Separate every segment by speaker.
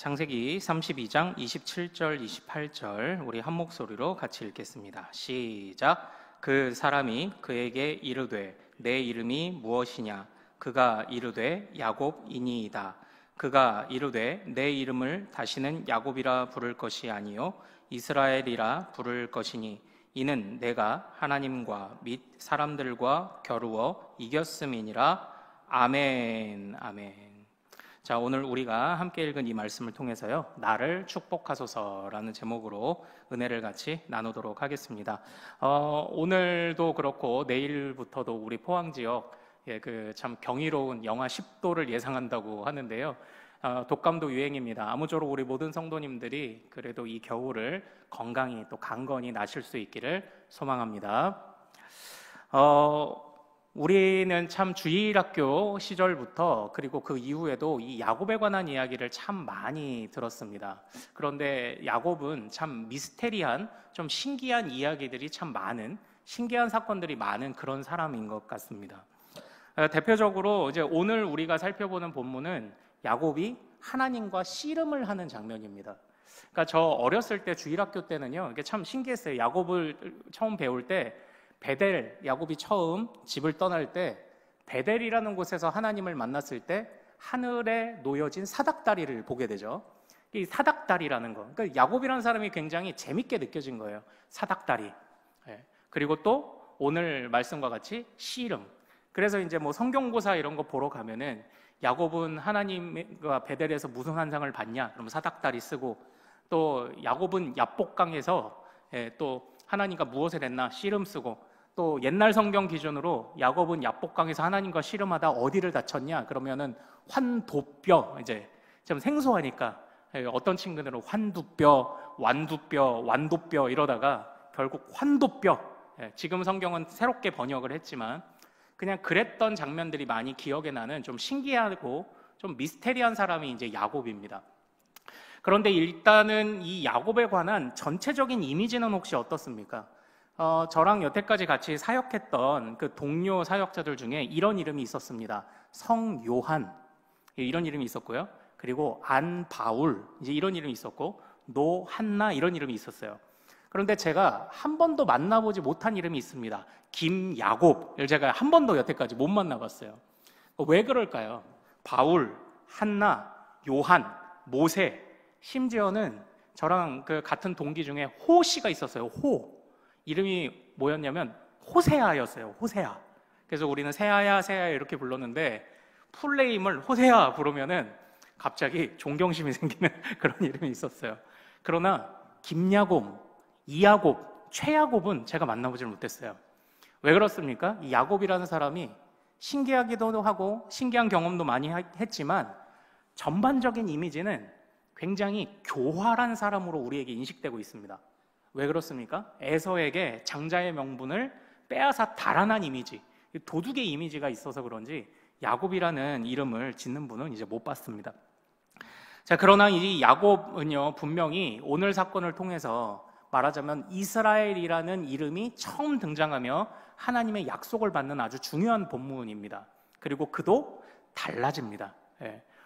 Speaker 1: 창세기 32장 27절 28절 우리 한 목소리로 같이 읽겠습니다. 시작. 그 사람이 그에게 이르되 내 이름이 무엇이냐? 그가 이르되 야곱이니이다. 그가 이르되 내 이름을 다시는 야곱이라 부를 것이 아니요 이스라엘이라 부를 것이니 이는 내가 하나님과 및 사람들과 겨루어 이겼음이니라. 아멘. 아멘. 자, 오늘 우리가 함께 읽은 이 말씀을 통해서요, 나를 축복하소서라는 제목으로 은혜를 같이 나누도록 하겠습니다. 오늘도 그렇고 내일부터도 우리 포항 지역 참 경이로운 영하 10도를 예상한다고 하는데요. 독감도 유행입니다. 아무쪼록 우리 모든 성도님들이 그래도 이 겨울을 건강히 또 강건히 나실 수 있기를 소망합니다. 우리는 참 주일학교 시절부터 그리고 그 이후에도 이 야곱에 관한 이야기를 참 많이 들었습니다. 그런데 야곱은 참 미스테리한, 좀 신기한 이야기들이 참 많은, 신기한 사건들이 많은 그런 사람인 것 같습니다. 대표적으로 이제 오늘 우리가 살펴보는 본문은 야곱이 하나님과 씨름을 하는 장면입니다. 그러니까 저 어렸을 때 주일학교 때는요, 이게 참 신기했어요. 야곱을 처음 배울 때 베델, 야곱이 처음 집을 떠날 때 베델이라는 곳에서 하나님을 만났을 때 하늘에 놓여진 사닥다리를 보게 되죠. 이 사닥다리라는 거, 그러니까 야곱이라는 사람이 굉장히 재밌게 느껴진 거예요. 사닥다리. 그리고 또 오늘 말씀과 같이 씨름. 그래서 이제 뭐 성경고사 이런 거 보러 가면은 야곱은 하나님과 베델에서 무슨 환상을 봤냐? 그럼 사닥다리 쓰고, 또 야곱은 야복강에서 또 하나님과 무엇을 했나? 씨름 쓰고, 또 옛날 성경 기준으로 야곱은 야복강에서 하나님과 씨름하다 어디를 다쳤냐? 그러면은 환도뼈, 이제 좀 생소하니까 어떤 친구들은 환두뼈, 완두뼈, 완도뼈 이러다가 결국 환도뼈. 지금 성경은 새롭게 번역을 했지만 그냥 그랬던 장면들이 많이 기억에 나는 좀 신기하고 좀 미스테리한 사람이 이제 야곱입니다. 그런데 일단은 이 야곱에 관한 전체적인 이미지는 혹시 어떻습니까? 저랑 여태까지 같이 사역했던 그 동료 사역자들 중에 이런 이름이 있었습니다. 성요한, 이런 이름이 있었고요. 그리고 안바울, 이제 이런 이름이 있었고, 노한나, 이런 이름이 있었어요. 그런데 제가 한 번도 만나보지 못한 이름이 있습니다. 김야곱을 제가 한 번도 여태까지 못 만나봤어요. 왜 그럴까요? 바울, 한나, 요한, 모세, 심지어는 저랑 그 같은 동기 중에 호 씨가 있었어요. 호. 이름이 뭐였냐면 호세아였어요. 호세아. 그래서 우리는 세아야 세아야 이렇게 불렀는데 풀네임을 호세아 부르면은 갑자기 존경심이 생기는 그런 이름이 있었어요. 그러나 김야곱, 이야곱, 최야곱은 제가 만나보질 못했어요. 왜 그렇습니까? 이 야곱이라는 사람이 신기하기도 하고 신기한 경험도 많이 했지만 전반적인 이미지는 굉장히 교활한 사람으로 우리에게 인식되고 있습니다. 왜 그렇습니까? 에서에게 장자의 명분을 빼앗아 달아난 이미지, 도둑의 이미지가 있어서 그런지 야곱이라는 이름을 짓는 분은 이제 못 봤습니다. 자, 그러나 이 야곱은요, 분명히 오늘 사건을 통해서 말하자면 이스라엘이라는 이름이 처음 등장하며 하나님의 약속을 받는 아주 중요한 본문입니다. 그리고 그도 달라집니다.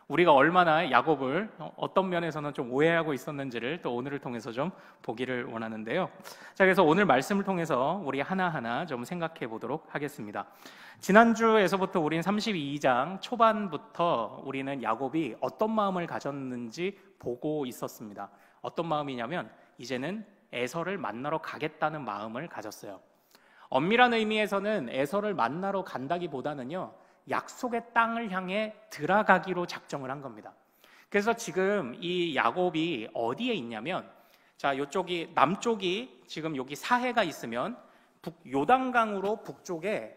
Speaker 1: 우리가 얼마나 야곱을 어떤 면에서는 좀 오해하고 있었는지를 또 오늘을 통해서 좀 보기를 원하는데요. 자, 그래서 오늘 말씀을 통해서 우리 하나하나 좀 생각해 보도록 하겠습니다. 지난주에서부터 우리는 32장 초반부터 우리는 야곱이 어떤 마음을 가졌는지 보고 있었습니다. 어떤 마음이냐면 이제는 에서를 만나러 가겠다는 마음을 가졌어요. 엄밀한 의미에서는 에서를 만나러 간다기보다는요, 약속의 땅을 향해 들어가기로 작정을 한 겁니다. 그래서 지금 이 야곱이 어디에 있냐면, 자, 이쪽이 남쪽이 지금 여기 사해가 있으면 요단강으로 북쪽에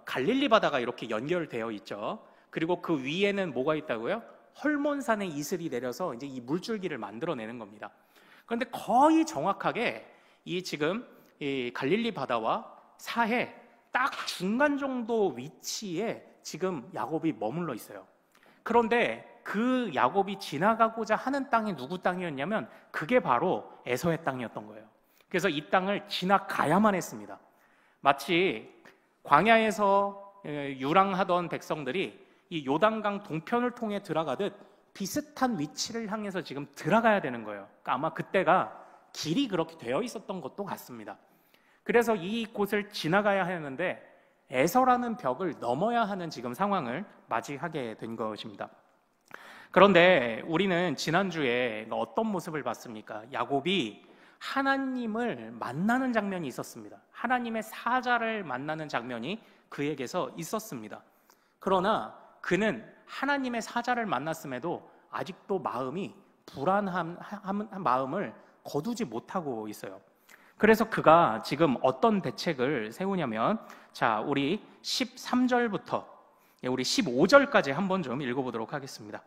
Speaker 1: 갈릴리 바다가 이렇게 연결되어 있죠. 그리고 그 위에는 뭐가 있다고요? 헐몬산의 이슬이 내려서 이제 이 물줄기를 만들어내는 겁니다. 그런데 거의 정확하게 이 지금 이 갈릴리 바다와 사해 딱 중간 정도 위치에 지금 야곱이 머물러 있어요. 그런데 그 야곱이 지나가고자 하는 땅이 누구 땅이었냐면 그게 바로 에서의 땅이었던 거예요. 그래서 이 땅을 지나가야만 했습니다. 마치 광야에서 유랑하던 백성들이 이 요단강 동편을 통해 들어가듯 비슷한 위치를 향해서 지금 들어가야 되는 거예요. 그러니까 아마 그때가 길이 그렇게 되어 있었던 것도 같습니다. 그래서 이곳을 지나가야 하는데 에서라는 벽을 넘어야 하는 지금 상황을 맞이하게 된 것입니다. 그런데 우리는 지난주에 어떤 모습을 봤습니까? 야곱이 하나님을 만나는 장면이 있었습니다. 하나님의 사자를 만나는 장면이 그에게서 있었습니다. 그러나 그는 하나님의 사자를 만났음에도 아직도 마음이 불안한 마음을 거두지 못하고 있어요. 그래서 그가 지금 어떤 대책을 세우냐면, 자, 우리 13절부터 우리 15절까지 한번 좀 읽어보도록 하겠습니다.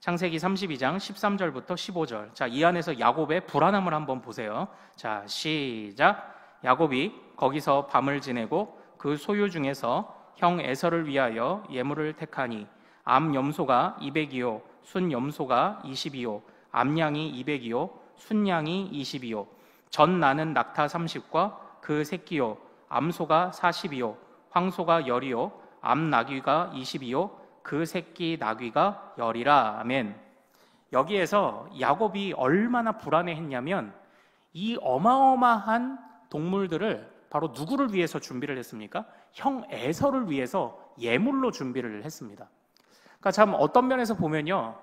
Speaker 1: 창세기 32장 13절부터 15절. 자, 이 안에서 야곱의 불안함을 한번 보세요. 자, 시작. 야곱이 거기서 밤을 지내고 그 소유 중에서 형 에서를 위하여 예물을 택하니 암 염소가 200이요 순 염소가 20이요 암양이 200이요 순양이 20이요 전 나는 낙타 30과 그 새끼요 암소가 40이요 황소가 10이요 암 나귀가 20이요 그 새끼 나귀가 10이라. 아멘. 여기에서 야곱이 얼마나 불안해했냐면 이 어마어마한 동물들을 바로 누구를 위해서 준비를 했습니까? 형 에서를 위해서 예물로 준비를 했습니다. 그러니까 참 어떤 면에서 보면요,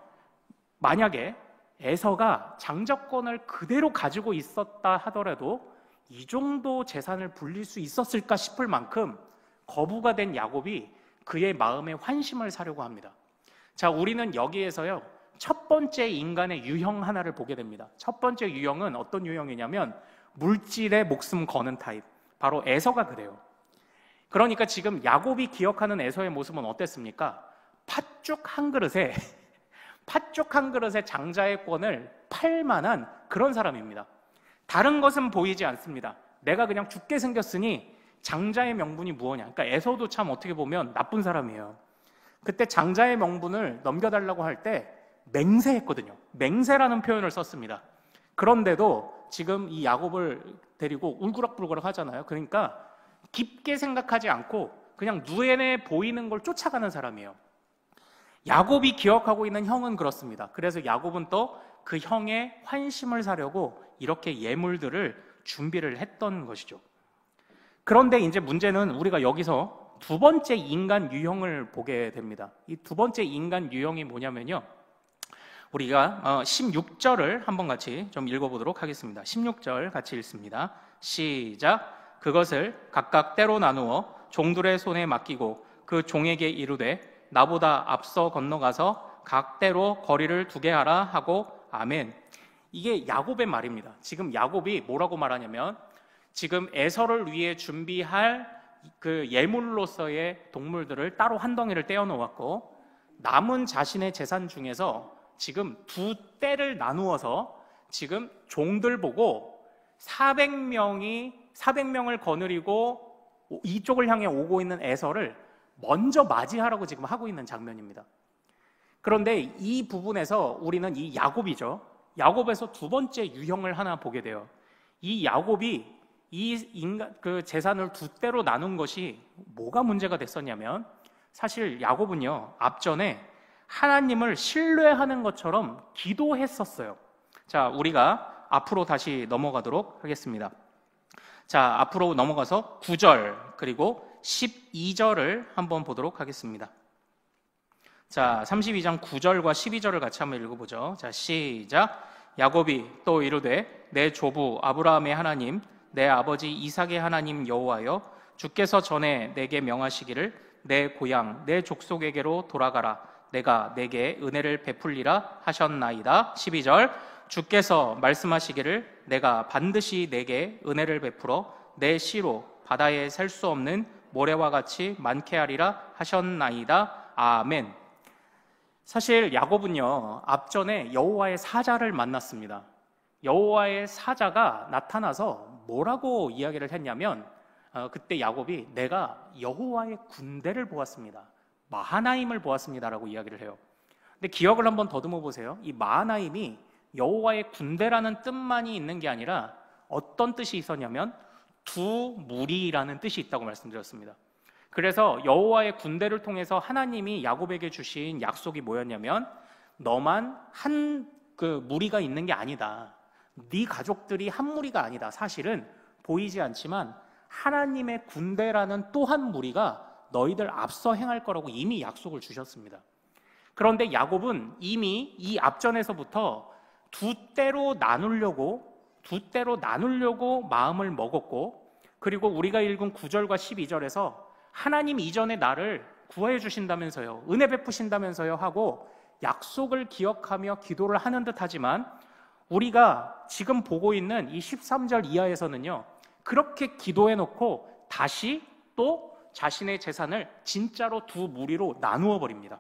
Speaker 1: 만약에 에서가 장자권을 그대로 가지고 있었다 하더라도 이 정도 재산을 불릴 수 있었을까 싶을 만큼 거부가 된 야곱이 그의 마음에 환심을 사려고 합니다. 자, 우리는 여기에서요, 첫 번째 인간의 유형 하나를 보게 됩니다. 첫 번째 유형은 어떤 유형이냐면 물질에 목숨 거는 타입, 바로 에서가 그래요. 그러니까 지금 야곱이 기억하는 에서의 모습은 어땠습니까? 팥죽 한 그릇에 장자의 권을 팔 만한 그런 사람입니다. 다른 것은 보이지 않습니다. 내가 그냥 죽게 생겼으니 장자의 명분이 무엇냐. 그러니까 에서도 참 어떻게 보면 나쁜 사람이에요. 그때 장자의 명분을 넘겨달라고 할 때 맹세했거든요. 맹세라는 표현을 썼습니다. 그런데도 지금 이 야곱을 데리고 울그락불그락 하잖아요. 그러니까 깊게 생각하지 않고 그냥 눈에 보이는 걸 쫓아가는 사람이에요. 야곱이 기억하고 있는 형은 그렇습니다. 그래서 야곱은 또 그 형의 환심을 사려고 이렇게 예물들을 준비를 했던 것이죠. 그런데 이제 문제는 우리가 여기서 두 번째 인간 유형을 보게 됩니다. 이 두 번째 인간 유형이 뭐냐면요, 우리가 16절을 한번 같이 좀 읽어보도록 하겠습니다. 16절 같이 읽습니다. 시작. 그것을 각각 때로 나누어 종들의 손에 맡기고 그 종에게 이르되 나보다 앞서 건너가서 각 때로 거리를 두게 하라 하고. 아멘. 이게 야곱의 말입니다. 지금 야곱이 뭐라고 말하냐면 지금 에서를 위해 준비할 그 예물로서의 동물들을 따로 한 덩이를 떼어 놓았고 남은 자신의 재산 중에서 지금 두 떼를 나누어서 지금 종들 보고 400명을 거느리고 이쪽을 향해 오고 있는 에서를 먼저 맞이하라고 지금 하고 있는 장면입니다. 그런데 이 부분에서 우리는 이 야곱이죠. 야곱에서 두 번째 유형을 하나 보게 돼요. 이 야곱이 그 재산을 두 떼로 나눈 것이 뭐가 문제가 됐었냐면 사실 야곱은요, 앞전에 하나님을 신뢰하는 것처럼 기도했었어요. 자, 우리가 앞으로 다시 넘어가도록 하겠습니다. 자, 앞으로 넘어가서 9절 그리고 12절을 한번 보도록 하겠습니다. 자, 32장 9절과 12절을 같이 한번 읽어보죠. 자, 시작. 야곱이 또 이르되 내 조부 아브라함의 하나님 내 아버지 이삭의 하나님 여호와여 주께서 전에 내게 명하시기를 내 고향 내 족속에게로 돌아가라 내가 내게 은혜를 베풀리라 하셨나이다. 12절. 주께서 말씀하시기를 내가 반드시 내게 은혜를 베풀어 내 씨로 바다에 셀 수 없는 모래와 같이 많게 하리라 하셨나이다. 아멘. 사실 야곱은요, 앞전에 여호와의 사자를 만났습니다. 여호와의 사자가 나타나서 뭐라고 이야기를 했냐면 그때 야곱이 내가 여호와의 군대를 보았습니다. 마하나임을 보았습니다라고 이야기를 해요. 근데 기억을 한번 더듬어 보세요. 이 마하나임이 여호와의 군대라는 뜻만이 있는 게 아니라 어떤 뜻이 있었냐면 두 무리라는 뜻이 있다고 말씀드렸습니다. 그래서 여호와의 군대를 통해서 하나님이 야곱에게 주신 약속이 뭐였냐면 너만 한 그 무리가 있는 게 아니다. 네 가족들이 한 무리가 아니다. 사실은 보이지 않지만 하나님의 군대라는 또 한 무리가 너희들 앞서 행할 거라고 이미 약속을 주셨습니다. 그런데 야곱은 이미 이 앞전에서부터 두 때로 나누려고 마음을 먹었고, 그리고 우리가 읽은 9절과 12절에서 하나님 이전에 나를 구하여 주신다면서요, 은혜 베푸신다면서요 하고 약속을 기억하며 기도를 하는 듯 하지만, 우리가 지금 보고 있는 이 13절 이하에서는요, 그렇게 기도해 놓고 다시 또 자신의 재산을 진짜로 두 무리로 나누어 버립니다.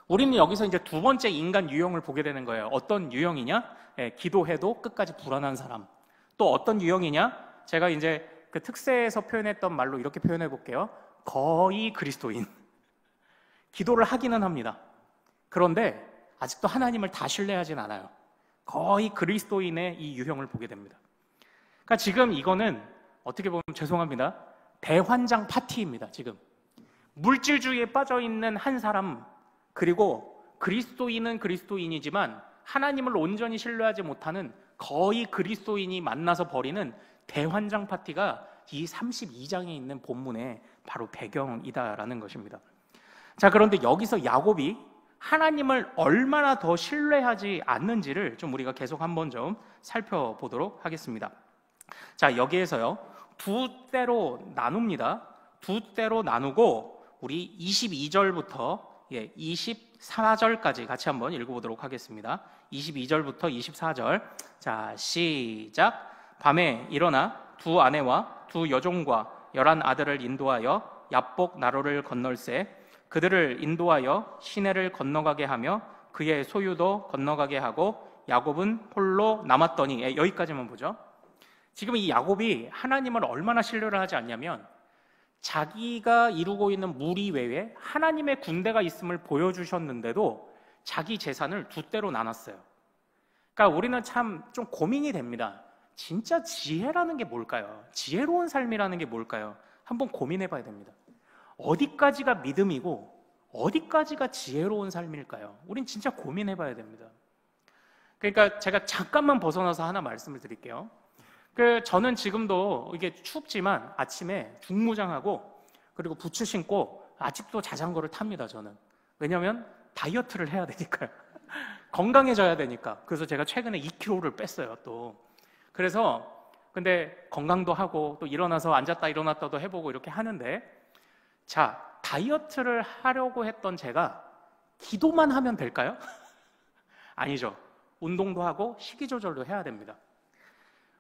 Speaker 1: 우리는 여기서 이제 두 번째 인간 유형을 보게 되는 거예요. 어떤 유형이냐? 기도해도 끝까지 불안한 사람. 또 어떤 유형이냐? 제가 이제 그 특세에서 표현했던 말로 이렇게 표현해 볼게요. 거의 그리스도인. 기도를 하기는 합니다. 그런데 아직도 하나님을 다 신뢰하진 않아요. 거의 그리스도인의 이 유형을 보게 됩니다. 그러니까 지금 이거는 어떻게 보면 죄송합니다. 대환장 파티입니다. 지금 물질주의에 빠져 있는 한 사람, 그리고 그리스도인은 그리스도인이지만 하나님을 온전히 신뢰하지 못하는 거의 그리스도인이 만나서 벌이는 대환장 파티가 이 32장에 있는 본문의 바로 배경이다라는 것입니다. 자, 그런데 여기서 야곱이 하나님을 얼마나 더 신뢰하지 않는지를 좀 우리가 계속 한번 좀 살펴보도록 하겠습니다. 자, 여기에서요, 두 때로 나눕니다. 두 때로 나누고 우리 22절부터 24절까지 같이 한번 읽어보도록 하겠습니다. 22절부터 24절. 자, 시작. 밤에 일어나 두 아내와 두 여종과 11 아들을 인도하여 야복 나로를 건널세. 그들을 인도하여 시내를 건너가게 하며 그의 소유도 건너가게 하고 야곱은 홀로 남았더니, 여기까지만 보죠. 지금 이 야곱이 하나님을 얼마나 신뢰를 하지 않냐면, 자기가 이루고 있는 무리 외에 하나님의 군대가 있음을 보여주셨는데도 자기 재산을 두 때로 나눴어요. 그러니까 우리는 참 좀 고민이 됩니다. 진짜 지혜라는 게 뭘까요? 지혜로운 삶이라는 게 뭘까요? 한번 고민해 봐야 됩니다. 어디까지가 믿음이고 어디까지가 지혜로운 삶일까요? 우린 진짜 고민해 봐야 됩니다. 그러니까 제가 잠깐만 벗어나서 하나 말씀을 드릴게요. 저는 지금도 이게 춥지만 아침에 중무장하고 그리고 부츠 신고 아직도 자전거를 탑니다. 저는. 왜냐하면 다이어트를 해야 되니까요. 건강해져야 되니까. 그래서 제가 최근에 2kg를 뺐어요. 또 그래서 근데 건강도 하고 또 일어나서 앉았다 일어났다도 해보고 이렇게 하는데, 자, 다이어트를 하려고 했던 제가 기도만 하면 될까요? 아니죠. 운동도 하고 식이 조절도 해야 됩니다.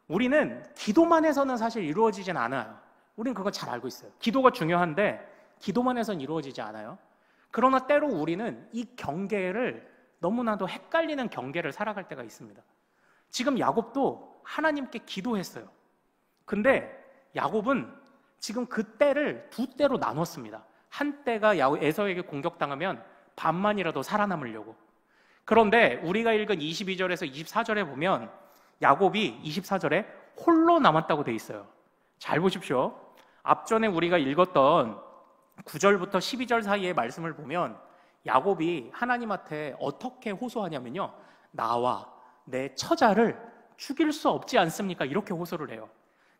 Speaker 1: 우리는 기도만 해서는 사실 이루어지진 않아요. 우리는 그거 잘 알고 있어요. 기도가 중요한데 기도만 해서는 이루어지지 않아요. 그러나 때로 우리는 이 경계를 너무나도 헷갈리는 경계를 살아갈 때가 있습니다. 지금 야곱도 하나님께 기도했어요. 근데 야곱은 지금 그 때를 두 때로 나눴습니다. 한 때가 에서에게 공격당하면 반만이라도 살아남으려고. 그런데 우리가 읽은 22절에서 24절에 보면 야곱이 24절에 홀로 남았다고 돼 있어요. 잘 보십시오. 앞전에 우리가 읽었던 9절부터 12절 사이의 말씀을 보면 야곱이 하나님한테 어떻게 호소하냐면요, 나와 내 처자를 죽일 수 없지 않습니까? 이렇게 호소를 해요.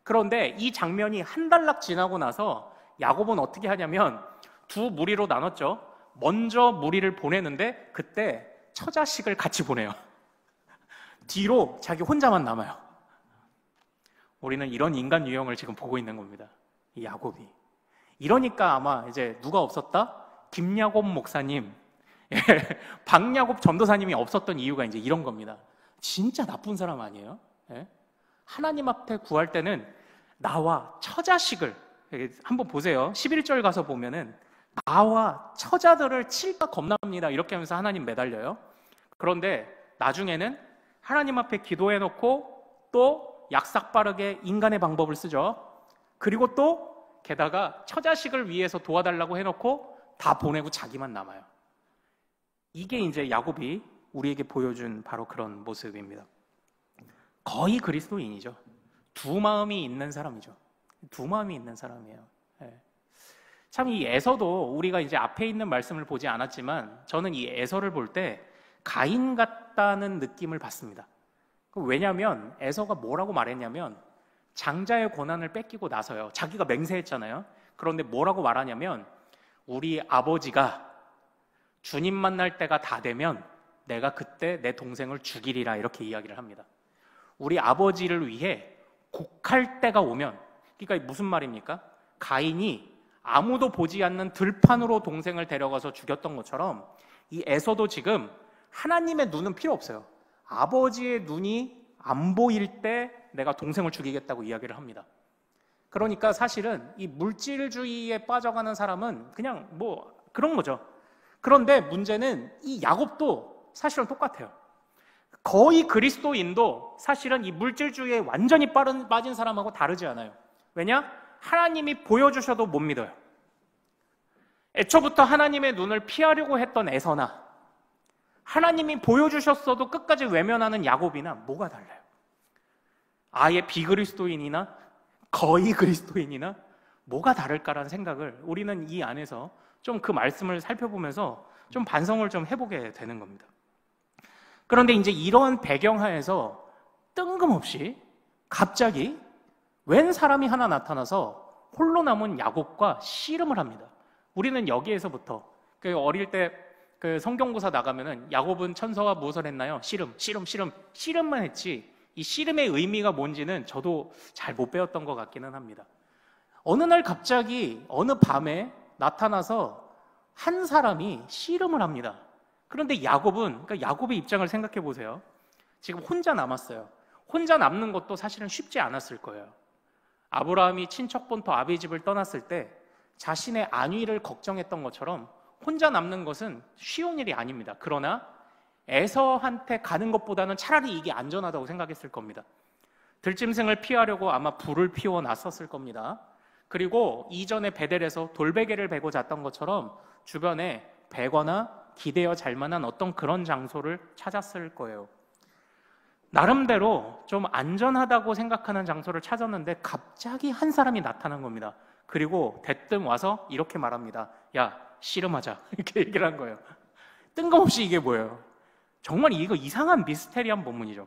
Speaker 1: 그런데 이 장면이 한 달락 지나고 나서 야곱은 어떻게 하냐면 두 무리로 나눴죠. 먼저 무리를 보내는데 그때 처자식을 같이 보내요. 뒤로 자기 혼자만 남아요. 우리는 이런 인간 유형을 지금 보고 있는 겁니다. 이 야곱이. 이러니까 아마 이제 누가 없었다? 김야곱 목사님, 박야곱 전도사님이 없었던 이유가 이제 이런 겁니다. 진짜 나쁜 사람 아니에요? 하나님 앞에 구할 때는 나와 처자식을, 한번 보세요. 11절 가서 보면은 나와 처자들을 칠까 겁납니다 이렇게 하면서 하나님 매달려요. 그런데 나중에는 하나님 앞에 기도해놓고 또 약삭빠르게 인간의 방법을 쓰죠. 그리고 또 게다가 처자식을 위해서 도와달라고 해놓고 다 보내고 자기만 남아요. 이게 이제 야곱이 우리에게 보여준 바로 그런 모습입니다. 거의 그리스도인이죠. 두 마음이 있는 사람이죠. 두 마음이 있는 사람이에요. 참 이 에서도 우리가 이제 앞에 있는 말씀을 보지 않았지만 저는 이 에서를 볼 때 가인 같다는 느낌을 받습니다. 왜냐하면 에서가 뭐라고 말했냐면 장자의 권한을 뺏기고 나서요. 자기가 맹세했잖아요. 그런데 뭐라고 말하냐면 우리 아버지가 주님 만날 때가 다 되면 내가 그때 내 동생을 죽이리라 이렇게 이야기를 합니다. 우리 아버지를 위해 곡할 때가 오면, 그러니까 무슨 말입니까? 가인이 아무도 보지 않는 들판으로 동생을 데려가서 죽였던 것처럼 이 에서도 지금 하나님의 눈은 필요 없어요. 아버지의 눈이 안 보일 때 내가 동생을 죽이겠다고 이야기를 합니다. 그러니까 사실은 이 물질주의에 빠져가는 사람은 그냥 뭐 그런 거죠. 그런데 문제는 이 야곱도 사실은 똑같아요. 거의 그리스도인도 사실은 이 물질주의에 완전히 빠진 사람하고 다르지 않아요. 왜냐? 하나님이 보여주셔도 못 믿어요. 애초부터 하나님의 눈을 피하려고 했던 에서나 하나님이 보여주셨어도 끝까지 외면하는 야곱이나 뭐가 달라요? 아예 비그리스도인이나 거의 그리스도인이나 뭐가 다를까라는 생각을 우리는 이 안에서 좀 그 말씀을 살펴보면서 좀 반성을 좀 해보게 되는 겁니다. 그런데 이제 이런 배경하에서 뜬금없이 갑자기 웬 사람이 하나 나타나서 홀로 남은 야곱과 씨름을 합니다. 우리는 여기에서부터 어릴 때 성경고사 나가면은 야곱은 천사와 무엇을 했나요? 씨름만 했지 이 씨름의 의미가 뭔지는 저도 잘 못 배웠던 것 같기는 합니다. 어느 날 갑자기 어느 밤에 나타나서 한 사람이 씨름을 합니다. 그런데 그러니까 야곱의 입장을 생각해 보세요. 지금 혼자 남았어요. 혼자 남는 것도 사실은 쉽지 않았을 거예요. 아브라함이 친척 본토 아비 집을 떠났을 때 자신의 안위를 걱정했던 것처럼 혼자 남는 것은 쉬운 일이 아닙니다. 그러나 에서한테 가는 것보다는 차라리 이게 안전하다고 생각했을 겁니다. 들짐승을 피하려고 아마 불을 피워놨었을 겁니다. 그리고 이전에 베델에서 돌베개를 베고 잤던 것처럼 주변에 베거나 기대어 잘 만한 어떤 그런 장소를 찾았을 거예요. 나름대로 좀 안전하다고 생각하는 장소를 찾았는데 갑자기 한 사람이 나타난 겁니다. 그리고 대뜸 와서 이렇게 말합니다. 야, 씨름하자. 이렇게 얘기를 한 거예요. 뜬금없이 이게 뭐예요? 정말 이거 이상한 미스테리한 본문이죠.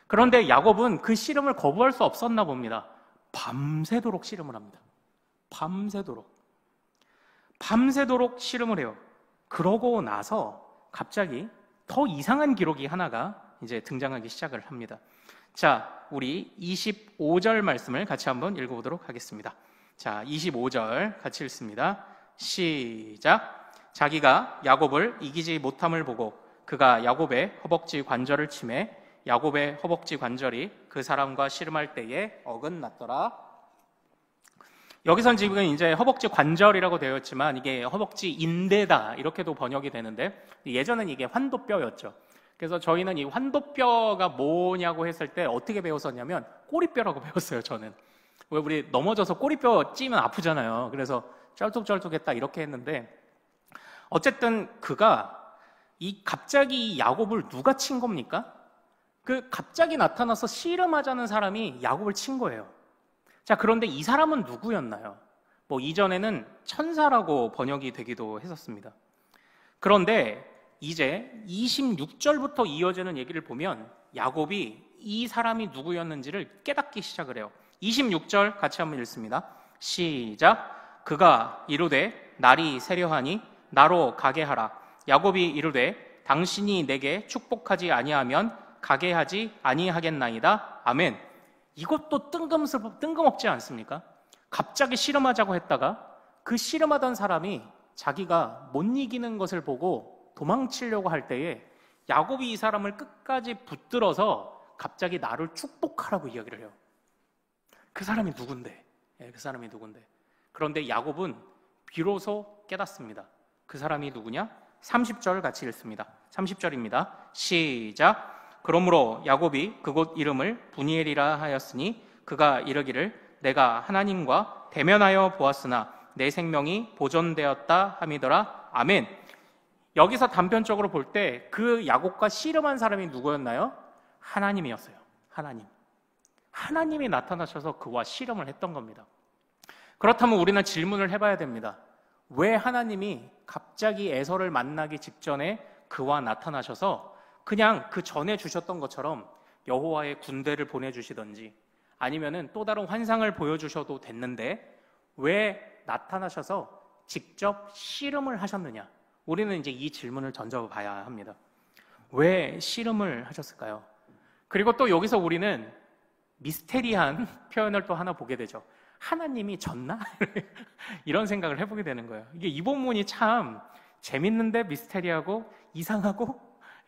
Speaker 1: 그런데 야곱은 그 씨름을 거부할 수 없었나 봅니다. 밤새도록 씨름을 합니다. 밤새도록 씨름을 해요. 그러고 나서 갑자기 더 이상한 기록이 하나가 이제 등장하기 시작을 합니다. 자, 우리 25절 말씀을 같이 한번 읽어보도록 하겠습니다. 자, 25절 같이 읽습니다. 시작. 자기가 야곱을 이기지 못함을 보고 그가 야곱의 허벅지 관절을 치매 야곱의 허벅지 관절이 그 사람과 씨름할 때에 어긋났더라. 여기선 지금 이제 허벅지 관절이라고 되어 있지만 이게 허벅지 인대다 이렇게도 번역이 되는데 예전엔 이게 환도뼈였죠. 그래서 저희는 이 환도뼈가 뭐냐고 했을 때 어떻게 배웠었냐면 꼬리뼈라고 배웠어요. 저는 왜 우리 넘어져서 꼬리뼈 찌면 아프잖아요. 그래서 쩔뚝쩔뚝했다 이렇게 했는데 어쨌든 그가 갑자기 이 야곱을 누가 친 겁니까? 갑자기 나타나서 씨름하자는 사람이 야곱을 친 거예요. 자, 그런데 이 사람은 누구였나요? 이전에는 천사라고 번역이 되기도 했었습니다. 그런데 이제 26절부터 이어지는 얘기를 보면 야곱이 이 사람이 누구였는지를 깨닫기 시작을 해요. 26절 같이 한번 읽습니다. 시작. 그가 이르되 날이 세려하니 나로 가게 하라. 야곱이 이르되 당신이 내게 축복하지 아니하면 가게 하지 아니하겠나이다. 아멘. 이것도 뜬금없지 않습니까? 갑자기 씨름하자고 했다가 그 씨름하던 사람이 자기가 못 이기는 것을 보고 도망치려고 할 때에 야곱이 이 사람을 끝까지 붙들어서 갑자기 나를 축복하라고 이야기를 해요. 그 사람이 누군데? 그 사람이 누군데? 그런데 야곱은 비로소 깨닫습니다. 그 사람이 누구냐? 30절 같이 읽습니다. 30절입니다. 시작. 그러므로 야곱이 그곳 이름을 브니엘이라 하였으니 그가 이르기를 내가 하나님과 대면하여 보았으나 내 생명이 보존되었다 함이더라. 아멘. 여기서 단편적으로 볼 때 그 야곱과 씨름한 사람이 누구였나요? 하나님이었어요. 하나님이 나타나셔서 그와 씨름을 했던 겁니다. 그렇다면 우리는 질문을 해봐야 됩니다. 왜 하나님이 갑자기 에서를 만나기 직전에 그와 나타나셔서 그냥 그 전에 주셨던 것처럼 여호와의 군대를 보내주시든지 아니면은 또 다른 환상을 보여주셔도 됐는데 왜 나타나셔서 직접 씨름을 하셨느냐? 우리는 이제 이 질문을 던져봐야 합니다. 왜 씨름을 하셨을까요? 그리고 또 여기서 우리는 미스테리한 표현을 또 하나 보게 되죠. 하나님이 졌나? 이런 생각을 해보게 되는 거예요. 이게 이 본문이 참 재밌는데 미스테리하고 이상하고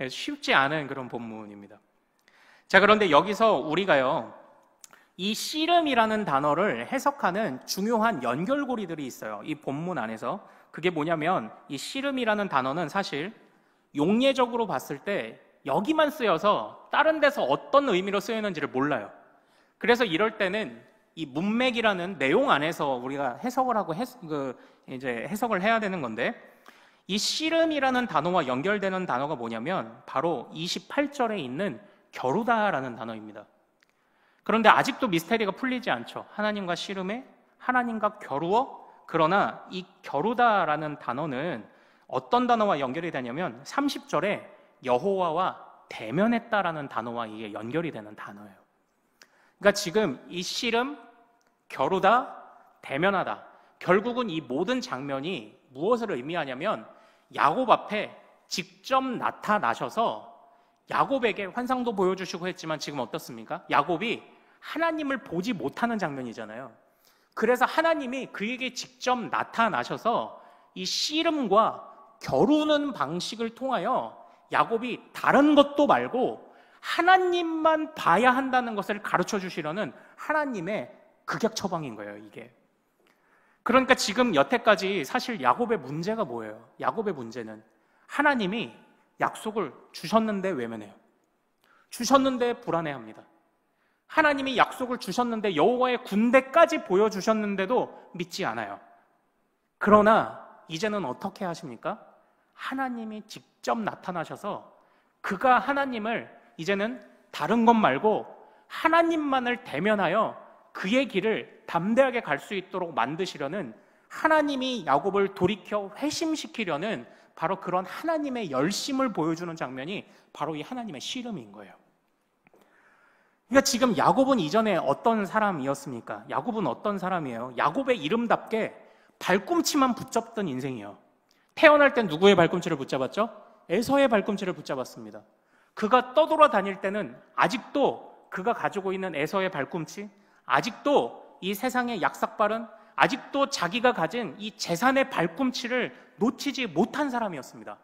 Speaker 1: 쉽지 않은 그런 본문입니다. 자, 그런데 여기서 우리가요, 이 씨름이라는 단어를 해석하는 중요한 연결고리들이 있어요. 이 본문 안에서. 그게 뭐냐면 이 씨름이라는 단어는 사실 용례적으로 봤을 때 여기만 쓰여서 다른 데서 어떤 의미로 쓰이는지를 몰라요. 그래서 이럴 때는 이 문맥이라는 내용 안에서 우리가 해석을 하고 이제 해석을 해야 되는 건데, 이 씨름이라는 단어와 연결되는 단어가 뭐냐면 바로 28절에 있는 겨루다라는 단어입니다. 그런데 아직도 미스테리가 풀리지 않죠. 하나님과 씨름에 하나님과 겨루어. 그러나 이 겨루다라는 단어는 어떤 단어와 연결이 되냐면 30절에 여호와와 대면했다라는 단어와 이게 연결이 되는 단어예요. 그러니까 지금 이 씨름, 겨루다, 대면하다, 결국은 이 모든 장면이 무엇을 의미하냐면 야곱 앞에 직접 나타나셔서 야곱에게 환상도 보여주시고 했지만 지금 어떻습니까? 야곱이 하나님을 보지 못하는 장면이잖아요. 그래서 하나님이 그에게 직접 나타나셔서 이 씨름과 겨루는 방식을 통하여 야곱이 다른 것도 말고 하나님만 봐야 한다는 것을 가르쳐 주시려는 하나님의 극약 처방인 거예요, 이게. 그러니까 지금 여태까지 사실 야곱의 문제가 뭐예요? 야곱의 문제는 하나님이 약속을 주셨는데 외면해요. 주셨는데 불안해합니다. 하나님이 약속을 주셨는데 여호와의 군대까지 보여주셨는데도 믿지 않아요. 그러나 이제는 어떻게 하십니까? 하나님이 직접 나타나셔서 그가 하나님을 이제는 다른 것 말고 하나님만을 대면하여 그의 길을 담대하게 갈 수 있도록 만드시려는, 하나님이 야곱을 돌이켜 회심시키려는 바로 그런 하나님의 열심을 보여주는 장면이 바로 이 하나님의 씨름인 거예요. 그러니까 지금 야곱은 이전에 어떤 사람이었습니까? 야곱은 어떤 사람이에요? 야곱의 이름답게 발꿈치만 붙잡던 인생이에요. 태어날 땐 누구의 발꿈치를 붙잡았죠? 에서의 발꿈치를 붙잡았습니다. 그가 떠돌아다닐 때는 아직도 그가 가지고 있는 에서의 발꿈치, 아직도 이 세상의 약삭발은, 아직도 자기가 가진 이 재산의 발꿈치를 놓치지 못한 사람이었습니다.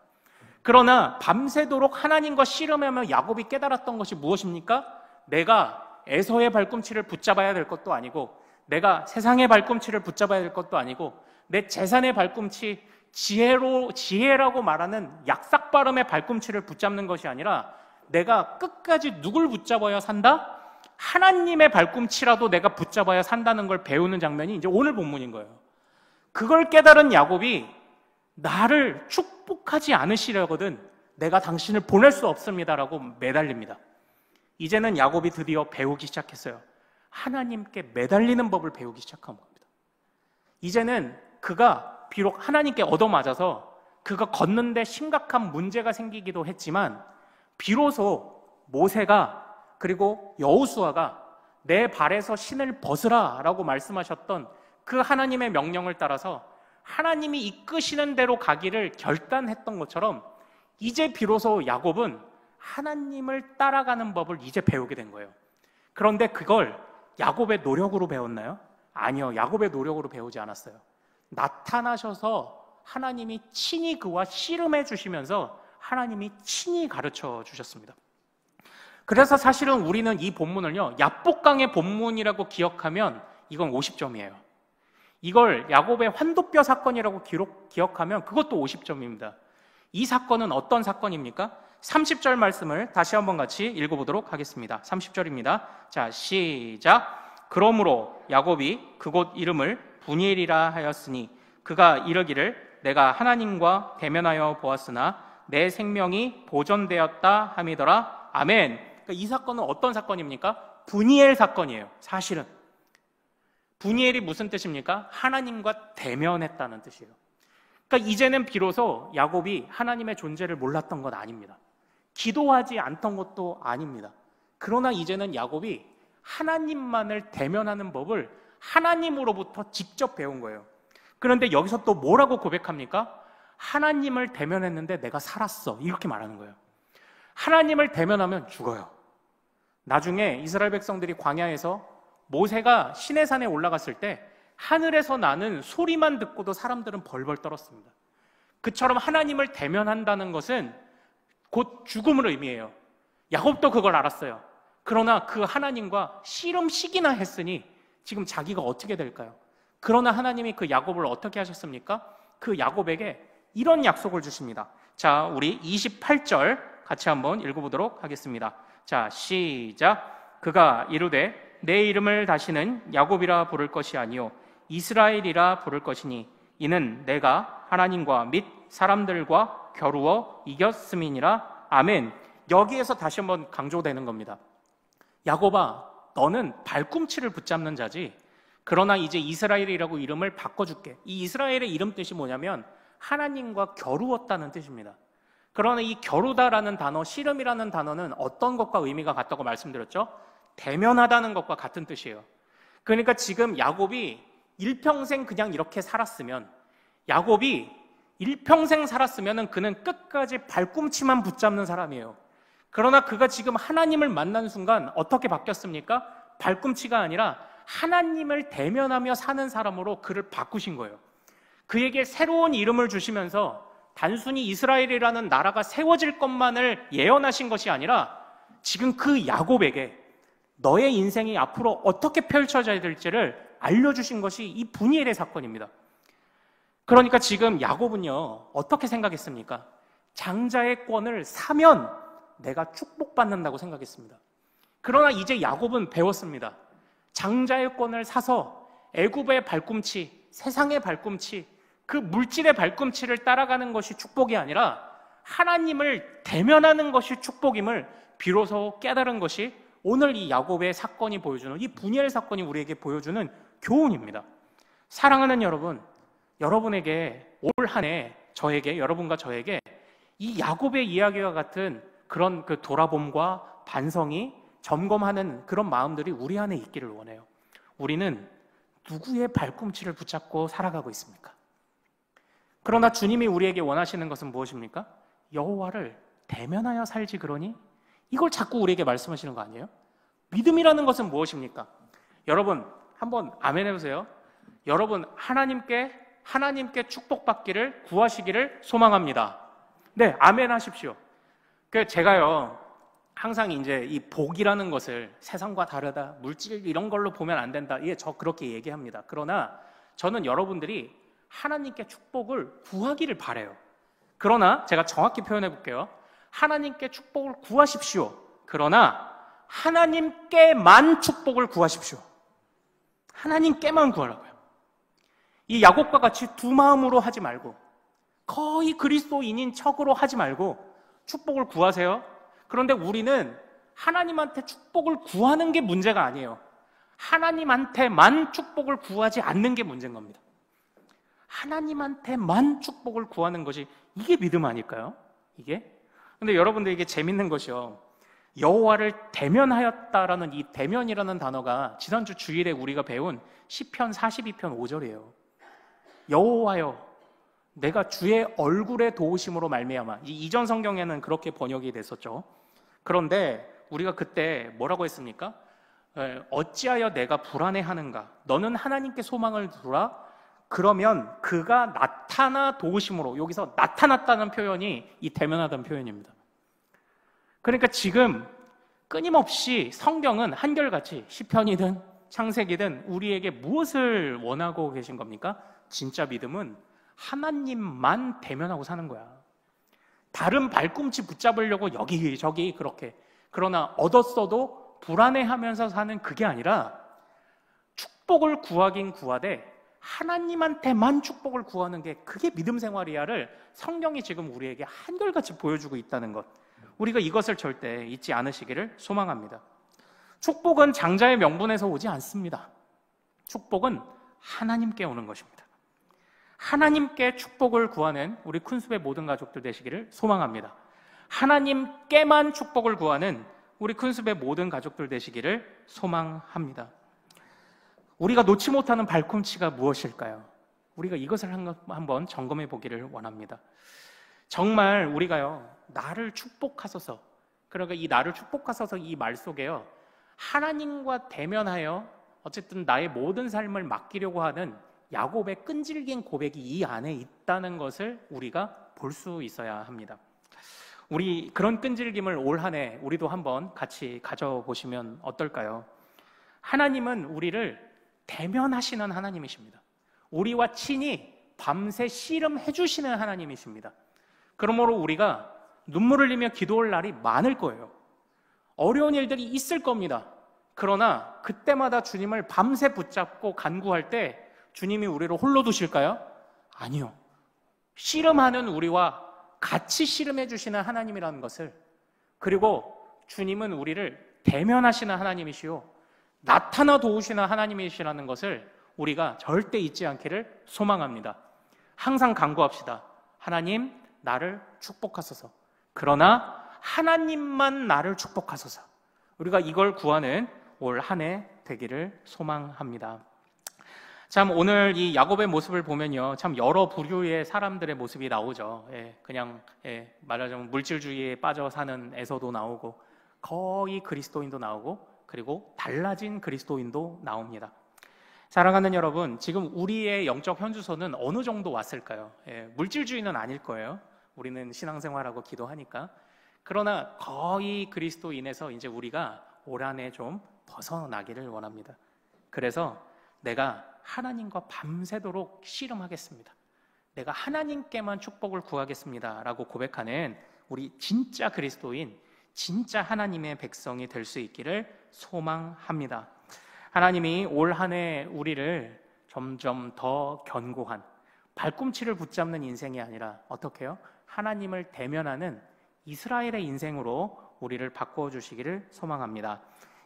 Speaker 1: 그러나 밤새도록 하나님과 씨름하며 야곱이 깨달았던 것이 무엇입니까? 내가 에서의 발꿈치를 붙잡아야 될 것도 아니고, 내가 세상의 발꿈치를 붙잡아야 될 것도 아니고, 내 재산의 발꿈치, 지혜라고 말하는 약삭발음의 발꿈치를 붙잡는 것이 아니라 내가 끝까지 누굴 붙잡아야 산다? 하나님의 발꿈치라도 내가 붙잡아야 산다는 걸 배우는 장면이 이제 오늘 본문인 거예요. 그걸 깨달은 야곱이 나를 축복하지 않으시려거든 내가 당신을 보낼 수 없습니다라고 매달립니다. 이제는 야곱이 드디어 배우기 시작했어요. 하나님께 매달리는 법을 배우기 시작한 겁니다. 이제는 그가 비록 하나님께 얻어맞아서 그가 걷는데 심각한 문제가 생기기도 했지만, 비로소 모세가 그리고 여호수아가 내 발에서 신을 벗으라 라고 말씀하셨던 그 하나님의 명령을 따라서 하나님이 이끄시는 대로 가기를 결단했던 것처럼 이제 비로소 야곱은 하나님을 따라가는 법을 이제 배우게 된 거예요. 그런데 그걸 야곱의 노력으로 배웠나요? 아니요, 야곱의 노력으로 배우지 않았어요. 나타나셔서 하나님이 친히 그와 씨름해 주시면서 하나님이 친히 가르쳐 주셨습니다. 그래서 사실은 우리는 이 본문을요, 야복강의 본문이라고 기억하면 이건 50점이에요. 이걸 야곱의 환도뼈 사건이라고 기억하면 그것도 50점입니다. 이 사건은 어떤 사건입니까? 30절 말씀을 다시 한번 같이 읽어보도록 하겠습니다. 30절입니다. 자, 시작. 그러므로 야곱이 그곳 이름을 분이엘이라 하였으니 그가 이르기를 내가 하나님과 대면하여 보았으나 내 생명이 보존되었다 함이더라. 아멘. 그러니까 이 사건은 어떤 사건입니까? 분이엘 사건이에요. 사실은 분이엘이 무슨 뜻입니까? 하나님과 대면했다는 뜻이에요. 그러니까 이제는 비로소 야곱이 하나님의 존재를 몰랐던 건 아닙니다. 기도하지 않던 것도 아닙니다. 그러나 이제는 야곱이 하나님만을 대면하는 법을 하나님으로부터 직접 배운 거예요. 그런데 여기서 또 뭐라고 고백합니까? 하나님을 대면했는데 내가 살았어. 이렇게 말하는 거예요. 하나님을 대면하면 죽어요. 나중에 이스라엘 백성들이 광야에서 모세가 시내산에 올라갔을 때 하늘에서 나는 소리만 듣고도 사람들은 벌벌 떨었습니다. 그처럼 하나님을 대면한다는 것은 곧 죽음을 의미해요. 야곱도 그걸 알았어요. 그러나 그 하나님과 씨름식이나 했으니 지금 자기가 어떻게 될까요? 그러나 하나님이 그 야곱을 어떻게 하셨습니까? 그 야곱에게 이런 약속을 주십니다. 자, 우리 28절 같이 한번 읽어보도록 하겠습니다. 자, 시작. 그가 이르되 내 이름을 다시는 야곱이라 부를 것이 아니요 이스라엘이라 부를 것이니 이는 내가 하나님과 및 사람들과 겨루어 이겼음이니라. 아멘. 여기에서 다시 한번 강조되는 겁니다. 야곱아, 너는 발꿈치를 붙잡는 자지. 그러나 이제 이스라엘이라고 이름을 바꿔줄게. 이 이스라엘의 이름 뜻이 뭐냐면 하나님과 겨루었다는 뜻입니다. 그러나 이 겨루다라는 단어, 씨름이라는 단어는 어떤 것과 의미가 같다고 말씀드렸죠? 대면하다는 것과 같은 뜻이에요. 그러니까 지금 야곱이 일평생 그냥 이렇게 살았으면, 야곱이 일평생 살았으면 그는 끝까지 발꿈치만 붙잡는 사람이에요. 그러나 그가 지금 하나님을 만난 순간 어떻게 바뀌었습니까? 발꿈치가 아니라 하나님을 대면하며 사는 사람으로 그를 바꾸신 거예요. 그에게 새로운 이름을 주시면서 단순히 이스라엘이라는 나라가 세워질 것만을 예언하신 것이 아니라 지금 그 야곱에게 너의 인생이 앞으로 어떻게 펼쳐져야 될지를 알려주신 것이 이 분이엘의 사건입니다. 그러니까 지금 야곱은요, 어떻게 생각했습니까? 장자의 권을 사면 내가 축복받는다고 생각했습니다. 그러나 이제 야곱은 배웠습니다. 장자의 권을 사서 애굽의 발꿈치, 세상의 발꿈치, 그 물질의 발꿈치를 따라가는 것이 축복이 아니라 하나님을 대면하는 것이 축복임을 비로소 깨달은 것이 오늘 이 야곱의 사건이 보여주는, 이 분이엘 사건이 우리에게 보여주는 교훈입니다. 사랑하는 여러분, 여러분에게 올 한 해 저에게, 여러분과 저에게 이 야곱의 이야기와 같은 그런 그 돌아봄과 반성이 점검하는 그런 마음들이 우리 안에 있기를 원해요. 우리는 누구의 발꿈치를 붙잡고 살아가고 있습니까? 그러나 주님이 우리에게 원하시는 것은 무엇입니까? 여호와를 대면하여 살지 그러니? 이걸 자꾸 우리에게 말씀하시는 거 아니에요? 믿음이라는 것은 무엇입니까? 여러분 한번 아멘 해보세요. 여러분 하나님께 축복받기를 구하시기를 소망합니다. 네, 아멘 하십시오. 제가요 항상 이제 이 복이라는 것을 세상과 다르다, 물질 이런 걸로 보면 안 된다, 저 그렇게 얘기합니다. 그러나 저는 여러분들이 하나님께 축복을 구하기를 바라요. 그러나 제가 정확히 표현해 볼게요. 하나님께 축복을 구하십시오. 그러나 하나님께만 축복을 구하십시오. 하나님께만 구하라고요. 이 야곱과 같이 두 마음으로 하지 말고, 거의 그리스도인인 척으로 하지 말고 축복을 구하세요. 그런데 우리는 하나님한테 축복을 구하는 게 문제가 아니에요. 하나님한테만 축복을 구하지 않는 게 문제인 겁니다. 하나님한테만 축복을 구하는 것이, 이게 믿음 아닐까요? 이게? 근데 여러분들 이게 재밌는 것이요, 여호와를 대면하였다라는 이 대면이라는 단어가 지난주 주일에 우리가 배운 시편 42편 5절이에요. 여호와여, 내가 주의 얼굴의 도우심으로 말미암아. 이전 성경에는 그렇게 번역이 됐었죠. 그런데 우리가 그때 뭐라고 했습니까? 어찌하여 내가 불안해하는가? 너는 하나님께 소망을 두라. 그러면 그가 나타나 도우심으로, 여기서 나타났다는 표현이 이 대면하다는 표현입니다. 그러니까 지금 끊임없이 성경은 한결같이 시편이든 창세기든 우리에게 무엇을 원하고 계신 겁니까? 진짜 믿음은 하나님만 대면하고 사는 거야. 다른 발꿈치 붙잡으려고 여기저기 그렇게, 그러나 얻었어도 불안해하면서 사는 그게 아니라 축복을 구하긴 구하되 하나님한테만 축복을 구하는 게, 그게 믿음 생활이야를 성경이 지금 우리에게 한결같이 보여주고 있다는 것, 우리가 이것을 절대 잊지 않으시기를 소망합니다. 축복은 장자의 명분에서 오지 않습니다. 축복은 하나님께 오는 것입니다. 하나님께 축복을 구하는 우리 큰숲의 모든 가족들 되시기를 소망합니다. 하나님께만 축복을 구하는 우리 큰숲의 모든 가족들 되시기를 소망합니다. 우리가 놓지 못하는 발꿈치가 무엇일까요? 우리가 이것을 한번 점검해 보기를 원합니다. 정말 우리가요, 나를 축복하소서, 그러니까 이 나를 축복하소서 이 말 속에요, 하나님과 대면하여 어쨌든 나의 모든 삶을 맡기려고 하는 야곱의 끈질긴 고백이 이 안에 있다는 것을 우리가 볼 수 있어야 합니다. 우리 그런 끈질김을 올 한 해 우리도 한번 같이 가져보시면 어떨까요? 하나님은 우리를 대면하시는 하나님이십니다. 우리와 친히 밤새 씨름해 주시는 하나님이십니다. 그러므로 우리가 눈물을 흘리며 기도할 날이 많을 거예요. 어려운 일들이 있을 겁니다. 그러나 그때마다 주님을 밤새 붙잡고 간구할 때 주님이 우리를 홀로 두실까요? 아니요. 씨름하는 우리와 같이 씨름해 주시는 하나님이라는 것을, 그리고 주님은 우리를 대면하시는 하나님이시오, 나타나 도우시는 하나님이시라는 것을 우리가 절대 잊지 않기를 소망합니다. 항상 간구합시다. 하나님, 나를 축복하소서. 그러나 하나님만 나를 축복하소서. 우리가 이걸 구하는 올 한 해 되기를 소망합니다. 참 오늘 이 야곱의 모습을 보면요, 참 여러 부류의 사람들의 모습이 나오죠. 그냥 말하자면 물질주의에 빠져 사는 에서도 나오고, 거의 그리스도인도 나오고, 그리고 달라진 그리스도인도 나옵니다. 사랑하는 여러분, 지금 우리의 영적 현주소는 어느 정도 왔을까요? 물질주의는 아닐 거예요. 우리는 신앙생활하고 기도하니까. 그러나 거의 그리스도인에서 이제 우리가 올 한 해 좀 벗어나기를 원합니다. 그래서 내가 하나님과 밤새도록 씨름하겠습니다. 내가 하나님께만 축복을 구하겠습니다 라고 고백하는 우리 진짜 그리스도인, 진짜 하나님의 백성이 될 수 있기를 소망합니다. 하나님이 올 한 해 우리를 점점 더 견고한 발꿈치를 붙잡는 인생이 아니라 어떻게 해요? 하나님을 대면하는 이스라엘의 인생으로 우리를 바꾸어 주시기를 소망합니다.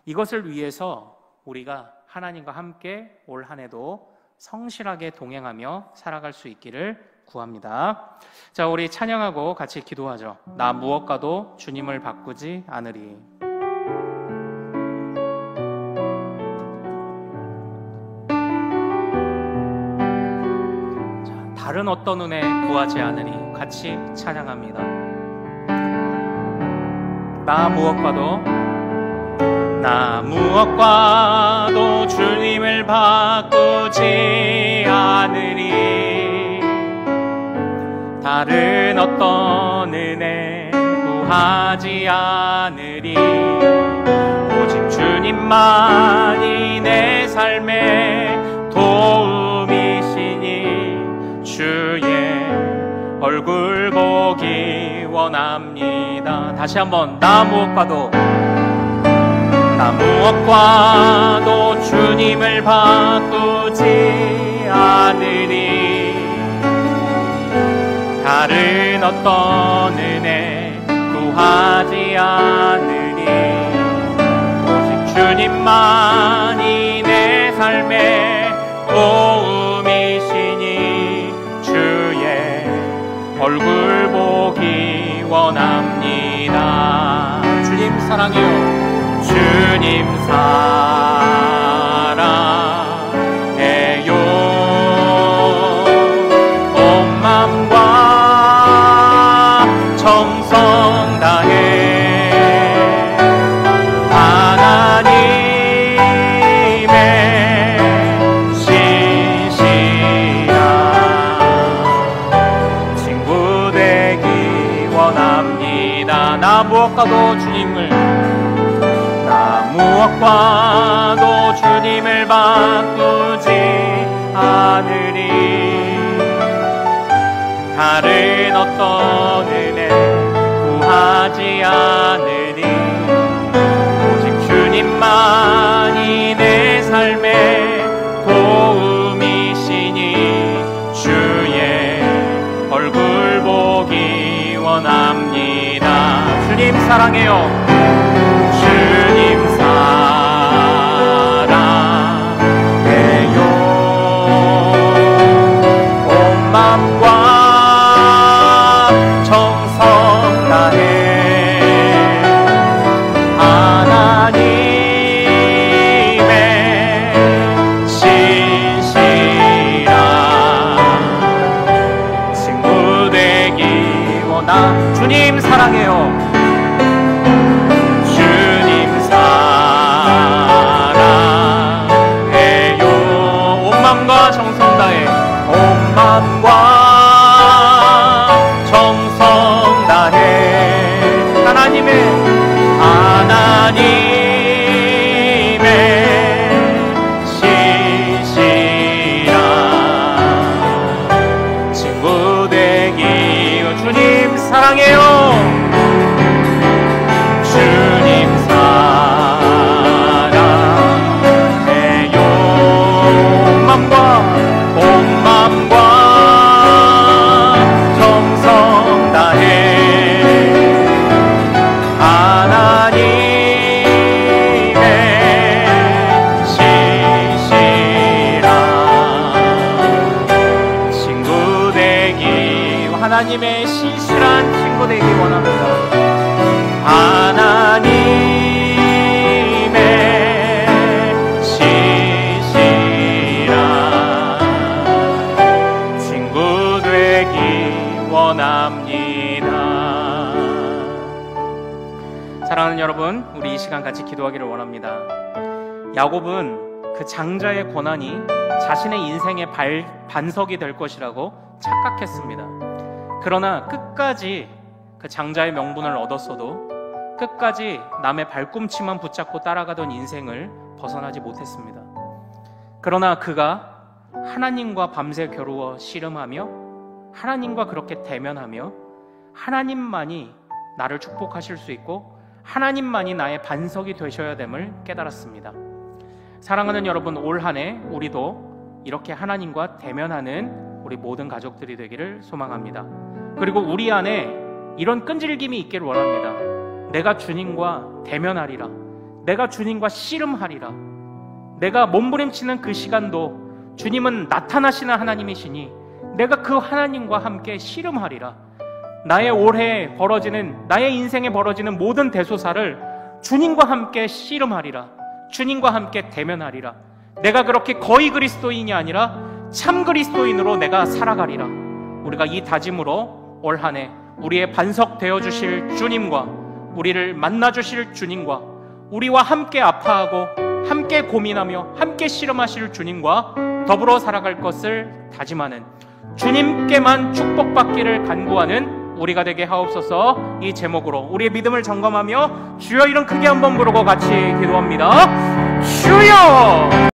Speaker 1: 이것을 위해서 우리가 하나님과 함께 올 한 해도 성실하게 동행하며 살아갈 수 있기를 구합니다. 자, 우리 찬양하고 같이 기도하죠. 나 무엇과도 주님을 바꾸지 않으리. 자, 다른 어떤 은혜 구하지 않으리. 같이 찬양합니다. 나 무엇과도 주님을 바꾸지 않으리. 다른 어떤 은혜 구하지 않으리. 오직 주님만이 내 삶의 도움이시니 주의 얼굴 보기 원합니다. 다시 한번, 나 무엇과도 주님을 바꾸지 않으리. 다른 어떤 은혜 구하지 않으리. 오직 주님만이 내 삶의 도움이시니 주의 얼굴 보기 원합니다. 주님 사랑해요. 주님 사랑해요. 온 마음과 정성 다해 하나님의 신실한 친구 되기 원합니다. 나 무엇과도 주님을 바꾸지 않으리. 다른 어떤 은혜 구하지 않으리. 오직 주님만이 내 삶의 도움이시니 주의 얼굴 보기 원합니다. 주님 사랑해요. 주님 사랑해요. 온 주님 사랑해요. 주님 사랑해요. 온 맘과 정성 다해, 온 맘과 정성 다해 하나님의 시시라 친구 되기. 주님 사랑해요. 주님 사랑해요. 온 맘과 정성 다해 하나님의 시시라 친구 되기. 하나님의 시시란 친구 되기 원합니다. 하나님의 시시라 친구 되기 원합니다. 사랑하는 여러분, 우리 이 시간 같이 기도하기를 원합니다. 야곱은 그 장자의 고난이 자신의 인생의 반석이 될 것이라고 착각했습니다. 그러나 끝까지 그 장자의 명분을 얻었어도 끝까지 남의 발꿈치만 붙잡고 따라가던 인생을 벗어나지 못했습니다. 그러나 그가 하나님과 밤새 겨루어 씨름하며 하나님과 그렇게 대면하며 하나님만이 나를 축복하실 수 있고 하나님만이 나의 반석이 되셔야 됨을 깨달았습니다. 사랑하는 여러분, 올 한 해 우리도 이렇게 하나님과 대면하는 우리 모든 가족들이 되기를 소망합니다. 그리고 우리 안에 이런 끈질김이 있기를 원합니다. 내가 주님과 대면하리라, 내가 주님과 씨름하리라. 내가 몸부림치는 그 시간도 주님은 나타나시는 하나님이시니 내가 그 하나님과 함께 씨름하리라. 나의 올해 벌어지는, 나의 인생에 벌어지는 모든 대소사를 주님과 함께 씨름하리라. 주님과 함께 대면하리라. 내가 그렇게 거의 그리스도인이 아니라 참 그리스도인으로 내가 살아가리라. 우리가 이 다짐으로 올 한 해 우리의 반석 되어주실 주님과 우리를 만나주실 주님과 우리와 함께 아파하고 함께 고민하며 함께 씨름하실 주님과 더불어 살아갈 것을 다짐하는, 주님께만 축복받기를 간구하는 우리가 되게 하옵소서. 이 제목으로 우리의 믿음을 점검하며 주여 이름 크게 한번 부르고 같이 기도합니다. 주여!